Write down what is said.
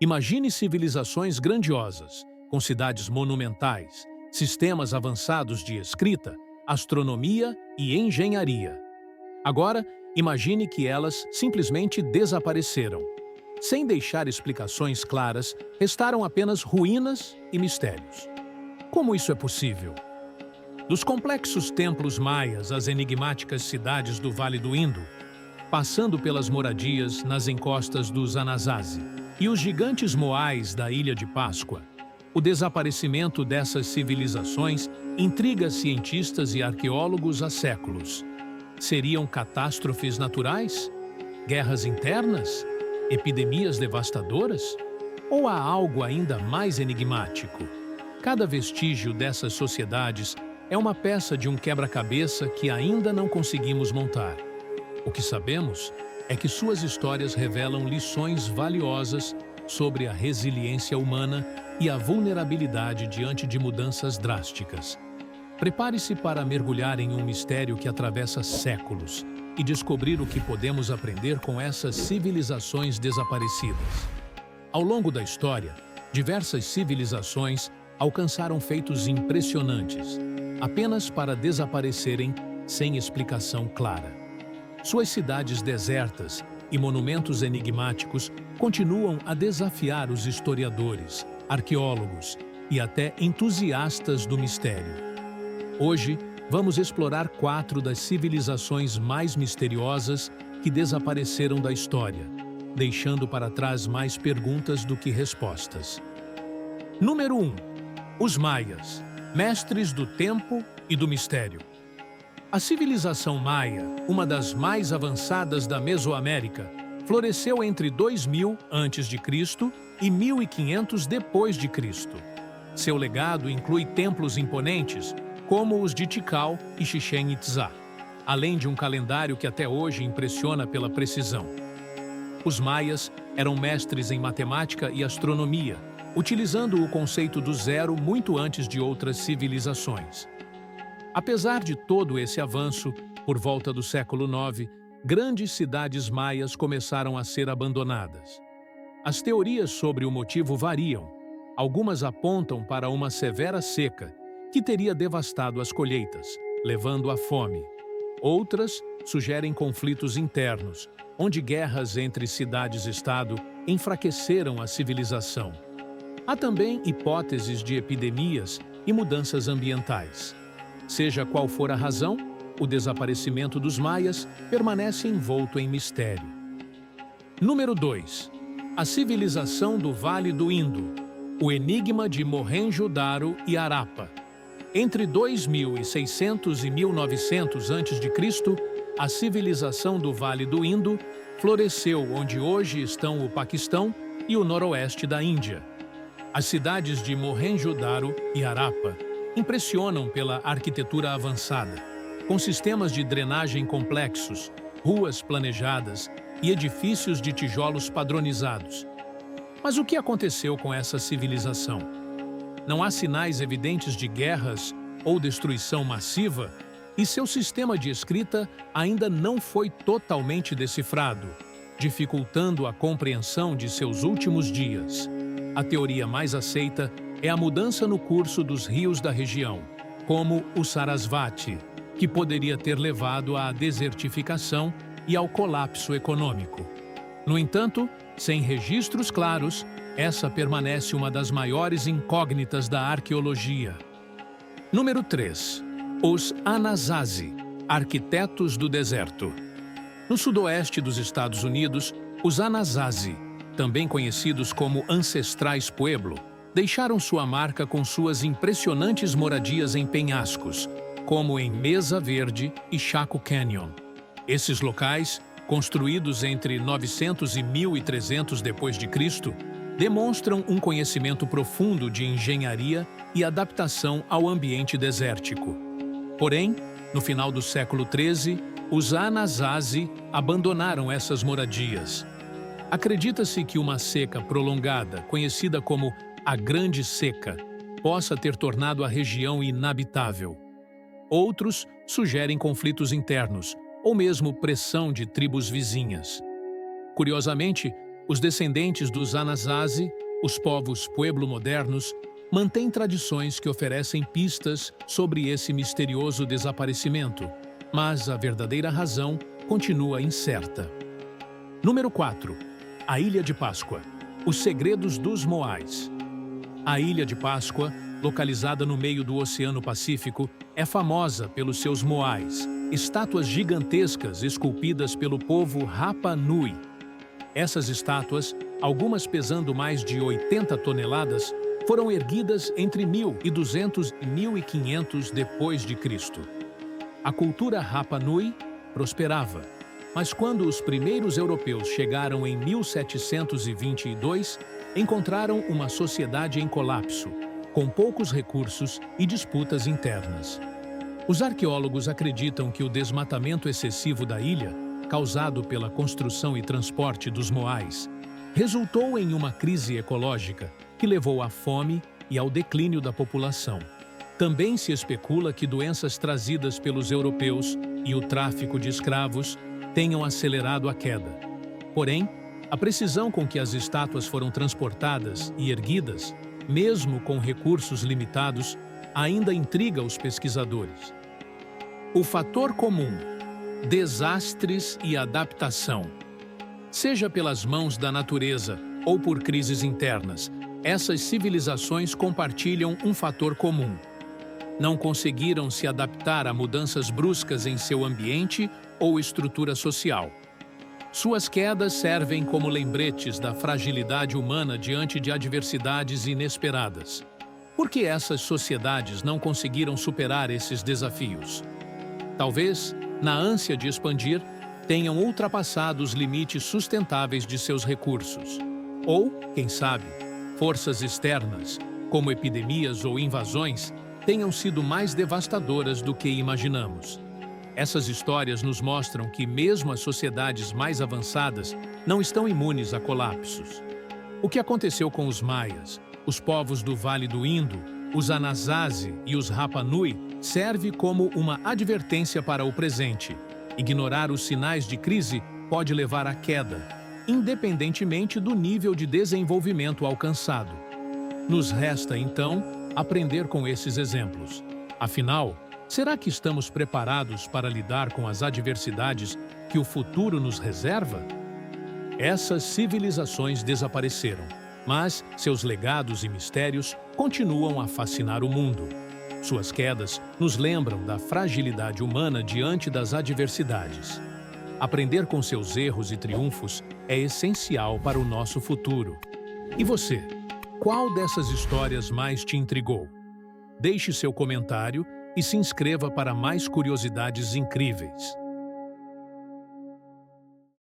Imagine civilizações grandiosas, com cidades monumentais, sistemas avançados de escrita, astronomia e engenharia. Agora, imagine que elas simplesmente desapareceram. Sem deixar explicações claras, restaram apenas ruínas e mistérios. Como isso é possível? Dos complexos templos maias às enigmáticas cidades do Vale do Indo, passando pelas moradias nas encostas dos Anasazi e os gigantes moais da Ilha de Páscoa, o desaparecimento dessas civilizações intriga cientistas e arqueólogos há séculos. Seriam catástrofes naturais? Guerras internas? Epidemias devastadoras? Ou há algo ainda mais enigmático? Cada vestígio dessas sociedades é uma peça de um quebra-cabeça que ainda não conseguimos montar. O que sabemos é que suas histórias revelam lições valiosas sobre a resiliência humana e a vulnerabilidade diante de mudanças drásticas. Prepare-se para mergulhar em um mistério que atravessa séculos e descobrir o que podemos aprender com essas civilizações desaparecidas. Ao longo da história, diversas civilizações alcançaram feitos impressionantes, apenas para desaparecerem sem explicação clara. Suas cidades desertas e monumentos enigmáticos continuam a desafiar os historiadores, arqueólogos e até entusiastas do mistério. Hoje, vamos explorar 4 das civilizações mais misteriosas que desapareceram da história, deixando para trás mais perguntas do que respostas. Número 1. Os Maias, mestres do tempo e do mistério. A civilização maia, uma das mais avançadas da Mesoamérica, floresceu entre 2000 a.C. e 1500 d.C. Seu legado inclui templos imponentes, como os de Tikal e Chichén Itzá, além de um calendário que até hoje impressiona pela precisão. Os maias eram mestres em matemática e astronomia, utilizando o conceito do zero muito antes de outras civilizações. Apesar de todo esse avanço, por volta do século IX, grandes cidades maias começaram a ser abandonadas. As teorias sobre o motivo variam. Algumas apontam para uma severa seca, que teria devastado as colheitas, levando à fome. Outras sugerem conflitos internos, onde guerras entre cidades-estado enfraqueceram a civilização. Há também hipóteses de epidemias e mudanças ambientais. Seja qual for a razão, o desaparecimento dos maias permanece envolto em mistério. Número 2. A civilização do Vale do Indo, o enigma de Mohenjo-Daro e Harappa. Entre 2600 e 1900 a.C., a civilização do Vale do Indo floresceu onde hoje estão o Paquistão e o noroeste da Índia. As cidades de Mohenjo-Daro e Harappa impressionam pela arquitetura avançada, com sistemas de drenagem complexos, ruas planejadas e edifícios de tijolos padronizados. Mas o que aconteceu com essa civilização? Não há sinais evidentes de guerras ou destruição massiva, e seu sistema de escrita ainda não foi totalmente decifrado, dificultando a compreensão de seus últimos dias. A teoria mais aceita é a mudança no curso dos rios da região, como o Sarasvati, que poderia ter levado à desertificação e ao colapso econômico. No entanto, sem registros claros, essa permanece uma das maiores incógnitas da arqueologia. Número 3. Os Anasazi, arquitetos do deserto. No sudoeste dos Estados Unidos, os Anasazi, também conhecidos como ancestrais Pueblo, deixaram sua marca com suas impressionantes moradias em penhascos, como em Mesa Verde e Chaco Canyon. Esses locais, construídos entre 900 e 1300 d.C., demonstram um conhecimento profundo de engenharia e adaptação ao ambiente desértico. Porém, no final do século XIII, os Anasazi abandonaram essas moradias. Acredita-se que uma seca prolongada, conhecida como a Grande Seca, possa ter tornado a região inabitável. Outros sugerem conflitos internos, ou mesmo pressão de tribos vizinhas. Curiosamente, Os descendentes dos Anasazi, os povos pueblo-modernos, mantêm tradições que oferecem pistas sobre esse misterioso desaparecimento, mas a verdadeira razão continua incerta. Número 4. A Ilha de Páscoa. Os segredos dos Moais. A Ilha de Páscoa, localizada no meio do Oceano Pacífico, é famosa pelos seus moais, estátuas gigantescas esculpidas pelo povo Rapa Nui. Essas estátuas, algumas pesando mais de 80 toneladas, foram erguidas entre 1200 e 1500 depois de Cristo. A cultura Rapa Nui prosperava, mas quando os primeiros europeus chegaram em 1722, encontraram uma sociedade em colapso, com poucos recursos e disputas internas. Os arqueólogos acreditam que o desmatamento excessivo da ilha, causado pela construção e transporte dos moais, resultou em uma crise ecológica que levou à fome e ao declínio da população. Também se especula que doenças trazidas pelos europeus e o tráfico de escravos tenham acelerado a queda. Porém, a precisão com que as estátuas foram transportadas e erguidas, mesmo com recursos limitados, ainda intriga os pesquisadores. O fator comum: desastres e adaptação. Seja pelas mãos da natureza ou por crises internas, essas civilizações compartilham um fator comum. Não conseguiram se adaptar a mudanças bruscas em seu ambiente ou estrutura social. Suas quedas servem como lembretes da fragilidade humana diante de adversidades inesperadas. Por que essas sociedades não conseguiram superar esses desafios? Talvez, na ânsia de expandir, tenham ultrapassado os limites sustentáveis de seus recursos. Ou, quem sabe, forças externas, como epidemias ou invasões, tenham sido mais devastadoras do que imaginamos. Essas histórias nos mostram que mesmo as sociedades mais avançadas não estão imunes a colapsos. O que aconteceu com os maias, os povos do Vale do Indo, os Anasazi e os Rapa Nui serve como uma advertência para o presente. Ignorar os sinais de crise pode levar à queda, independentemente do nível de desenvolvimento alcançado. Nos resta, então, aprender com esses exemplos. Afinal, será que estamos preparados para lidar com as adversidades que o futuro nos reserva? Essas civilizações desapareceram, mas seus legados e mistérios continuam a fascinar o mundo. Suas quedas nos lembram da fragilidade humana diante das adversidades. Aprender com seus erros e triunfos é essencial para o nosso futuro. E você? Qual dessas histórias mais te intrigou? Deixe seu comentário e se inscreva para mais curiosidades incríveis.